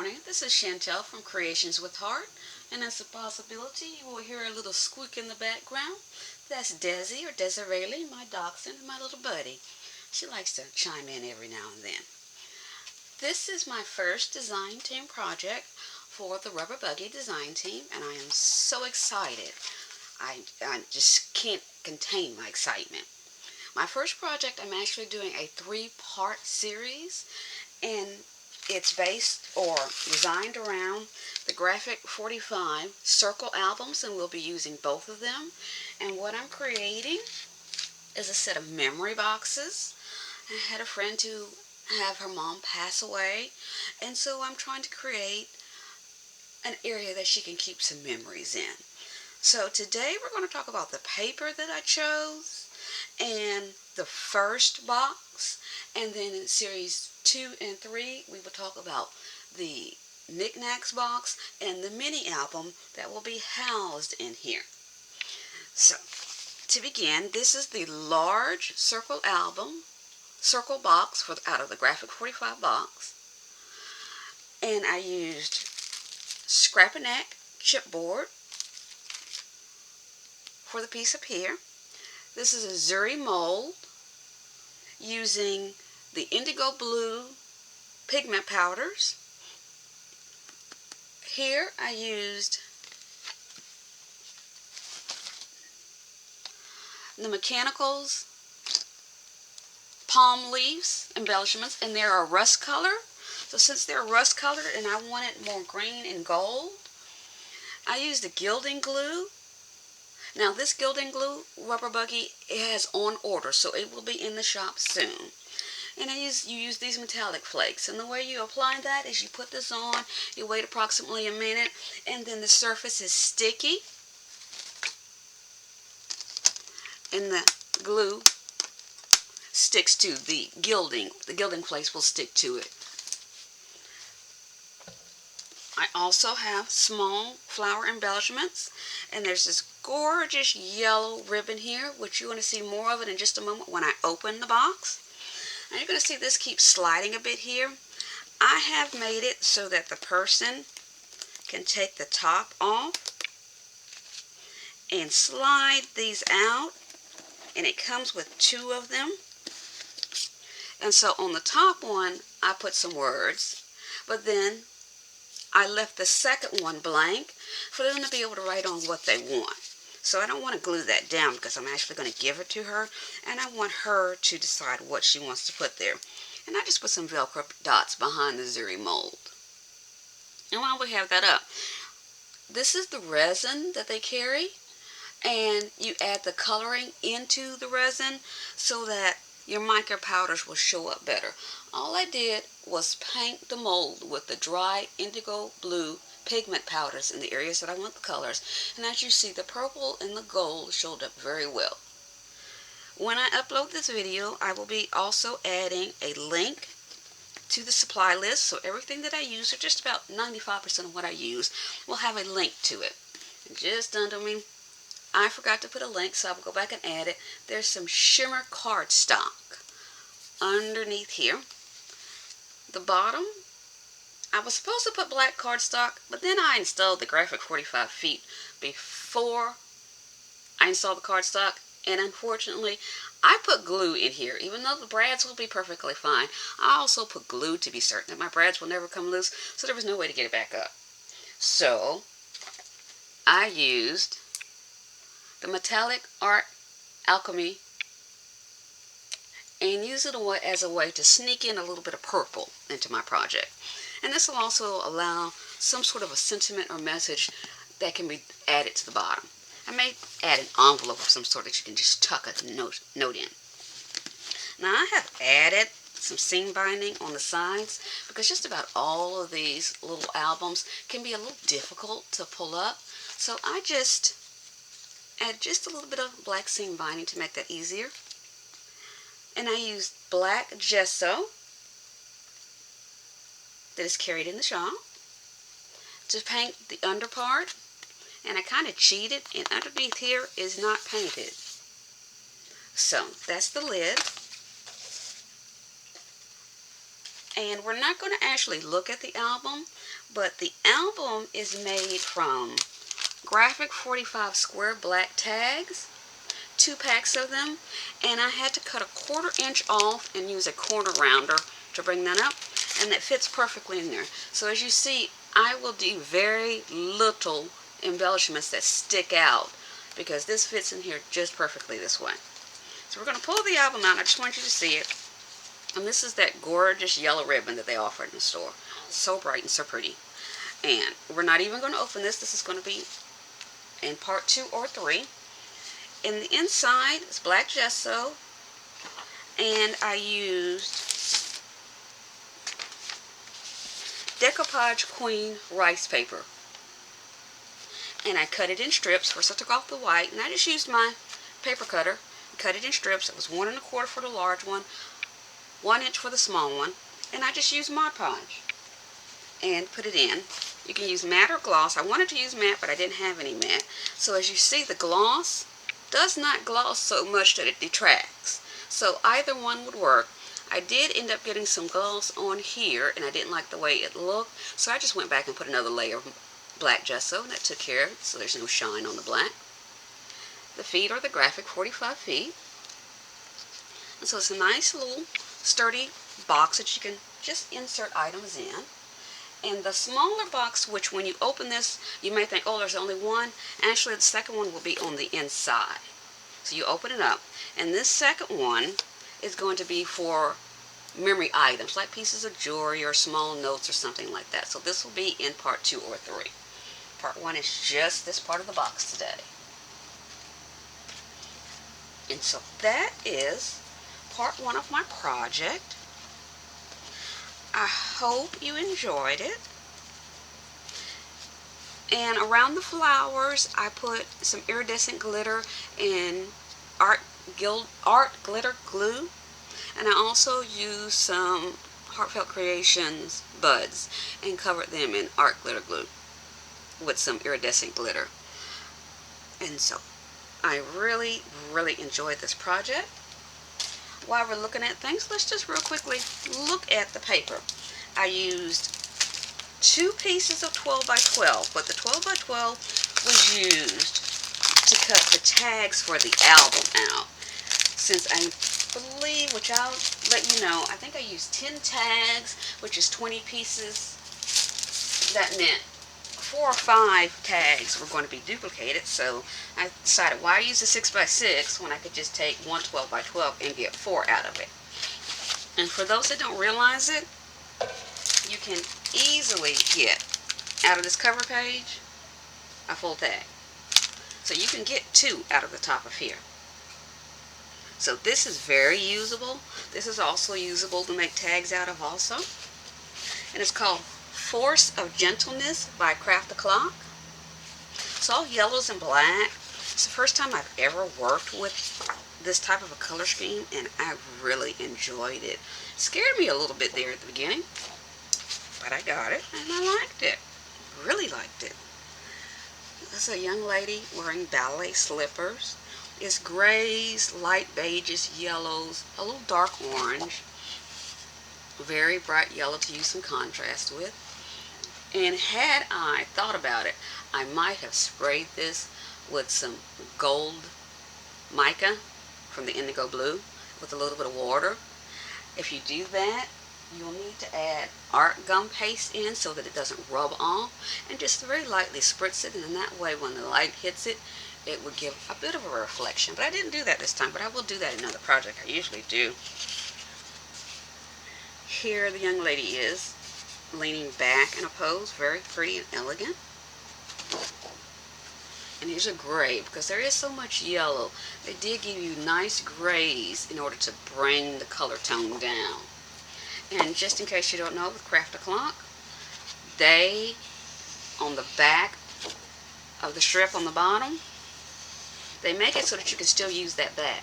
morning, this is Chantelle from Creations with Heart, and as a possibility, you will hear a little squeak in the background. That's Desi or Desiree, my dachshund, my little buddy. She likes to chime in every now and then. This is my first design team project for the Rubber Buggy design team, and I am so excited. I just can't contain my excitement. My first project, I'm actually doing a 3-part series, and it's based or designed around the Graphic 45 circle albums, and we'll be using both of them. And what I'm creating is a set of memory boxes. I had a friend who had her mom pass away, and so I'm trying to create an area that she can keep some memories in. So today we're going to talk about the paper that I chose and the first box, and then in series 2 and 3 we will talk about the knickknacks box and the mini album that will be housed in here. So to begin, this is the large circle box out of the Graphic 45 box, and I used scrap and neck chipboard for the piece up here. This is a Zuri mold using the indigo blue pigment powders. Here I used the Mechanicals palm leaves embellishments, and they're a rust color. So since they're rust colored and I want it more green and gold, I used the gilding glue. Now this gilding glue Rubber Buggy, it has on order, so it will be in the shop soon. And you use these metallic flakes, and the way you apply that is you put this on, you wait approximately a minute, and then the surface is sticky, and the glue sticks to the gilding flakes will stick to it. I also have small flower embellishments, and there's this gorgeous yellow ribbon here, which you're going to see more of it in just a moment when I open the box. Now you're going to see this keeps sliding a bit here. I have made it so that the person can take the top off and slide these out, and it comes with 2 of them. And so on the top one I put some words, but then I left the second one blank for them to be able to write on what they want. So I don't want to glue that down because I'm actually going to give it to her, and I want her to decide what she wants to put there. And I just put some Velcro dots behind the Zuri mold. And while we have that up, this is the resin that they carry, and you add the coloring into the resin so that your mica powders will show up better. All I did was paint the mold with the dry indigo blue pigment powders in the areas that I want the colors, and as you see, the purple and the gold showed up very well. When I upload this video, I will be also adding a link to the supply list, so everything that I use, or just about 95% of what I use, will have a link to it. And just under me, I forgot to put a link, so I will go back and add it. There's some shimmer cardstock underneath here. The bottom, I was supposed to put black cardstock, but then I installed the Graphic 45 feet before I installed the cardstock, and unfortunately I put glue in here. Even though the brads will be perfectly fine, I also put glue to be certain that my brads will never come loose, so there was no way to get it back up. So I used the Metallic Art Alchemy and use it as a way to sneak in a little bit of purple into my project. And this will also allow some sort of a sentiment or message that can be added to the bottom. I may add an envelope of some sort that you can just tuck a note in. Now I have added some seam binding on the sides because just about all of these little albums can be a little difficult to pull up. So I just add just a little bit of black seam binding to make that easier. And I used black gesso that is carried in the shop to paint the under part, and I kind of cheated, and underneath here is not painted. So that's the lid. And we're not going to actually look at the album, but the album is made from graphic 45 square black tags, 2 packs of them, and I had to cut a 1/4 inch off and use a corner rounder to bring that up, and that fits perfectly in there. So as you see, I will do very little embellishments that stick out because this fits in here just perfectly this way. So we're going to pull the album out. I just want you to see it. And this is that gorgeous yellow ribbon that they offer in the store. So bright and so pretty. And we're not even going to open this. This is going to be in part 2 or 3. In the inside is black gesso, and I used Decoupage Queen rice paper. And I cut it in strips. First I took off the white, and I just used my paper cutter and cut it in strips. It was 1 1/4 for the large one, 1 inch for the small one, and I just used Mod Podge and put it in. You can use matte or gloss. I wanted to use matte, but I didn't have any matte. So as you see, the gloss does not gloss so much that it detracts. So either one would work. I did end up getting some gloss on here, and I didn't like the way it looked, so I just went back and put another layer of black gesso, and that took care of it, so there's no shine on the black. The feet are the graphic 45 feet. And so it's a nice little sturdy box that you can just insert items in. And the smaller box, which when you open this, you may think, oh, there's only one. Actually, the second one will be on the inside. So you open it up, and this second one is going to be for memory items, like pieces of jewelry or small notes or something like that. So this will be in part 2 or 3. Part 1 is just this part of the box today. And so that is part 1 of my project. I hope you enjoyed it. And around the flowers, I put some iridescent glitter and art glitter glue. And I also used some Heartfelt Creations buds and covered them in art glitter glue with some iridescent glitter. And so I really, really enjoyed this project. While we're looking at things, let's just real quickly look at the paper. I used 2 pieces of 12 by 12, but the 12 by 12 was used to cut the tags for the album out. Since I believe, which I'll let you know, I think I used 10 tags, which is 20 pieces. That meant 4 or 5 tags were going to be duplicated, so I decided, why use a 6 by 6 when I could just take one 12 by 12 and get 4 out of it. And for those that don't realize it, you can easily get out of this cover page a full tag. So you can get 2 out of the top of here. So this is very usable. This is also usable to make tags out of also. And it's called Force of Gentleness by Craft the Clock. It's all yellows and black. It's the first time I've ever worked with this type of a color scheme, and I really enjoyed it. It scared me a little bit there at the beginning, but I got it and I liked it. Really liked it. This is a young lady wearing ballet slippers. It's grays, light beiges, yellows, a little dark orange, very bright yellow to use some contrast with. And had I thought about it, I might have sprayed this with some gold mica from the indigo blue with a little bit of water. If you do that, you'll need to add art gum paste in so that it doesn't rub off, and just very lightly spritz it, and in that way when the light hits it, it would give a bit of a reflection. But I didn't do that this time, but I will do that in another project. I usually do. Here the young lady is leaning back in a pose, very pretty and elegant. And here's a gray, because there is so much yellow, they did give you nice grays in order to bring the color tone down. And just in case you don't know, with Craft the Clock, they, on the back of the strip on the bottom, they make it so that you can still use that back.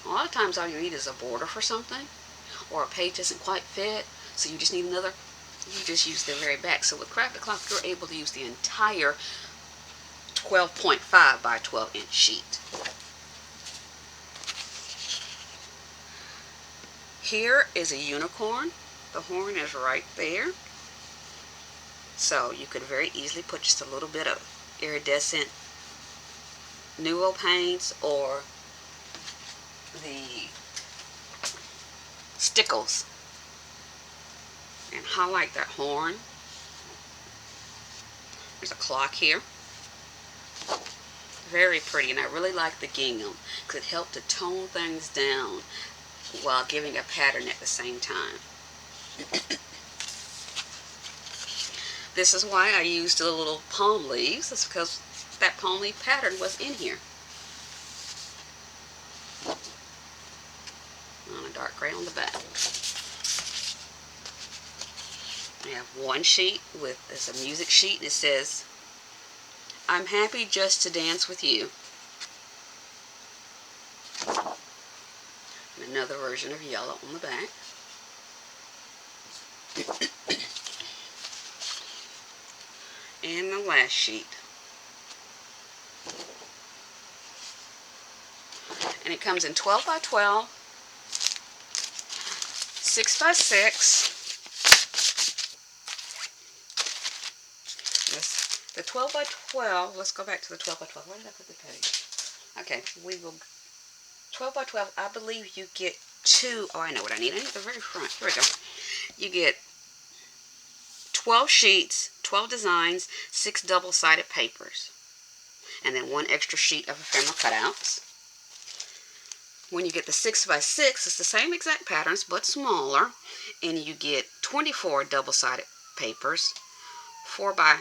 A lot of times all you need is a border for something, or a page doesn't quite fit, so you just need another, you just use the very back. So with Craft the Clock, you're able to use the entire 12.5 by 12 inch sheet. Here is a unicorn The horn is right there. So you could very easily put just a little bit of iridescent Nuo paints or the stickles and highlight that horn. There's a clock here. Very pretty, and I really like the gingham because it helped to tone things down while giving a pattern at the same time. This is why I used the little palm leaves. It's because that palm leaf pattern was in here. On a dark gray on the back. I have one sheet with, it's a music sheet, and it says, "I'm happy just to dance with you." And another version of yellow on the back. And the last sheet. And it comes in 12 by 12, 6 by 6. The 12 by 12, let's go back to the 12 by 12. Where did I put the page? Okay, we will, 12 by 12, I believe you get two, oh, I know what I need. I need the very front. Here we go. You get 12 sheets, 12 designs, 6 double-sided papers, and then 1 extra sheet of ephemera cutouts. When you get the 6 by 6, it's the same exact patterns, but smaller, and you get 24 double-sided papers, 4 by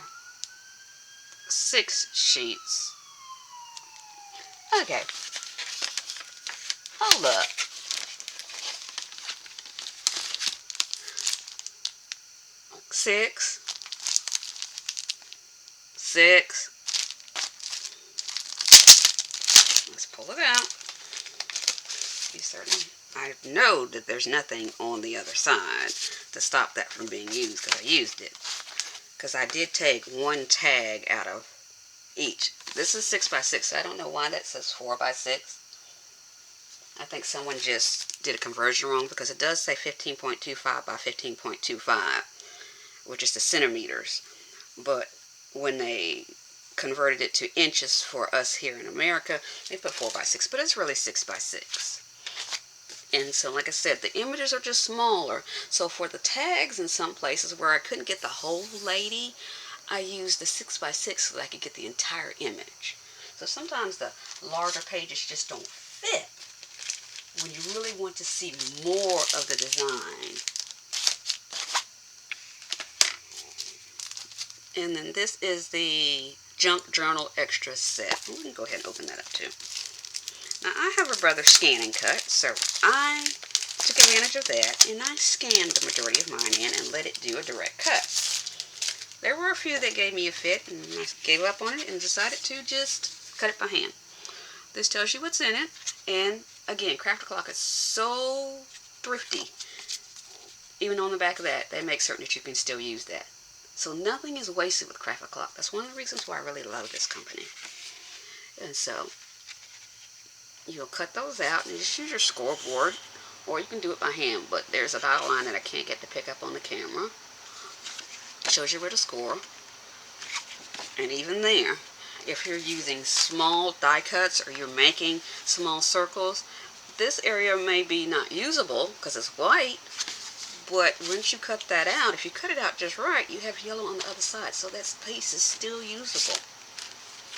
6 sheets. Okay. Hold up. Six. Let's pull it out. Be certain. I know that there's nothing on the other side to stop that from being used because I used it. Because I did take 1 tag out of each. This is 6 by 6. I don't know why that says 4 by 6. I think someone just did a conversion wrong because it does say 15.25 by 15.25, which is the centimeters. But when they converted it to inches for us here in America, they put 4 by 6, but it's really 6 by 6. And so, like I said, the images are just smaller. So for the tags in some places where I couldn't get the whole lady, I used the 6 by 6 so that I could get the entire image. So sometimes the larger pages just don't fit when you really want to see more of the design. And then this is the Junk Journal Extra Set. We can go ahead and open that up too. Now I have a brother scan and cut, so I took advantage of that and I scanned the majority of mine in and let it do a direct cut. There were a few that gave me a fit and I gave up on it and decided to just cut it by hand. This tells you what's in it, and again, Craft O'Clock is so thrifty. Even on the back of that, they make certain that you can still use that. So nothing is wasted with Craft O'Clock. That's one of the reasons why I really love this company. And so you'll cut those out and just use your scoreboard, or you can do it by hand, but there's a dotted line that I can't get to pick up on the camera. It shows you where to score. And even there, if you're using small die cuts or you're making small circles, this area may be not usable because it's white, but once you cut that out, if you cut it out just right, you have yellow on the other side, so that piece is still usable.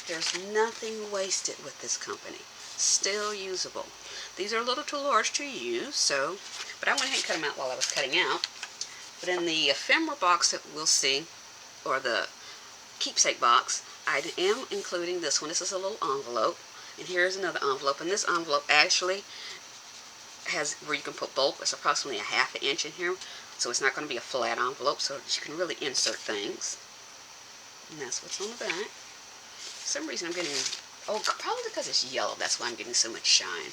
There's nothing wasted with this company. Still usable. These are a little too large to use, so, but I went ahead and cut them out while I was cutting out. But in the ephemera box that we'll see, or the keepsake box, I am including this one. This is a little envelope, and here's another envelope, and this envelope actually has where you can put bulk. It's approximately a ½ inch in here, so it's not going to be a flat envelope, so you can really insert things. And that's what's on the back. For some reason I'm getting, oh, probably because it's yellow, that's why I'm getting so much shine.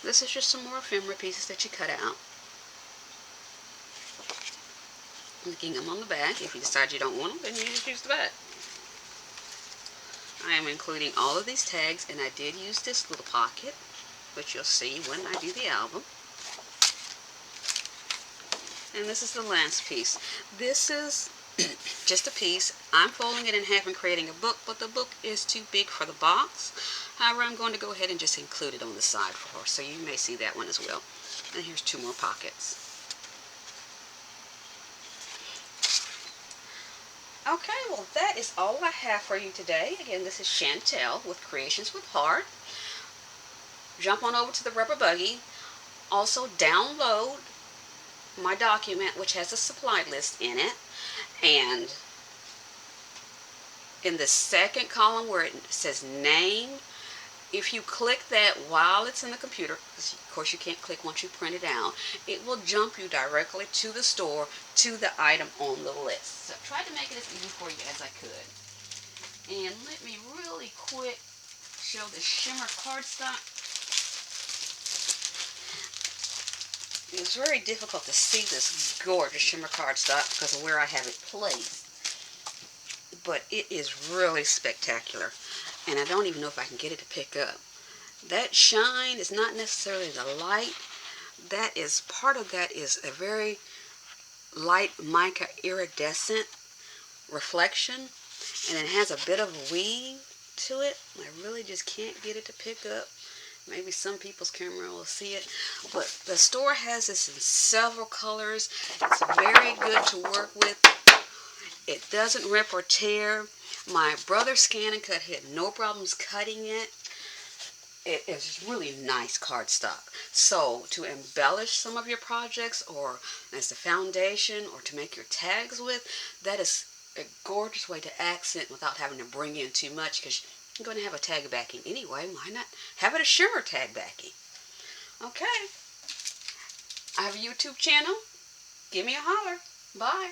This is just some more ephemera pieces that you cut out. Looking them on the back. If you decide you don't want them, then you just use the back. I am including all of these tags, and I did use this little pocket, which you'll see when I do the album. And this is the last piece. This is just a piece. I'm folding it in half and creating a book, but the book is too big for the box. However, I'm going to go ahead and just include it on the side for her, so you may see that one as well. And here's 2 more pockets. Okay, well that is all I have for you today. Again, this is Chantelle with Creations with Heart. Jump on over to the Rubber Buggy. Also download my document, which has a supply list in it. And in the second column where it says name, if you click that while it's in the computer, because of course you can't click once you print it out, it will jump you directly to the store, to the item on the list. So I tried to make it as easy for you as I could. And let me really quick show the shimmer cardstock. It's very difficult to see this gorgeous shimmer cardstock because of where I have it placed. But it is really spectacular. And I don't even know if I can get it to pick up. That shine is not necessarily the light. That is, part of that is a very light mica iridescent reflection. And it has a bit of a weave to it. I really just can't get it to pick up. Maybe some people's camera will see it. But the store has this in several colors. It's very good to work with. It doesn't rip or tear. My brother Scan and Cut had no problems cutting it. It is really nice cardstock. So to embellish some of your projects, or as the foundation, or to make your tags with, that is a gorgeous way to accent without having to bring in too much, because you're going to have a tag backing anyway. Why not have it a shimmer tag backing? Okay. I have a YouTube channel. Give me a holler. Bye.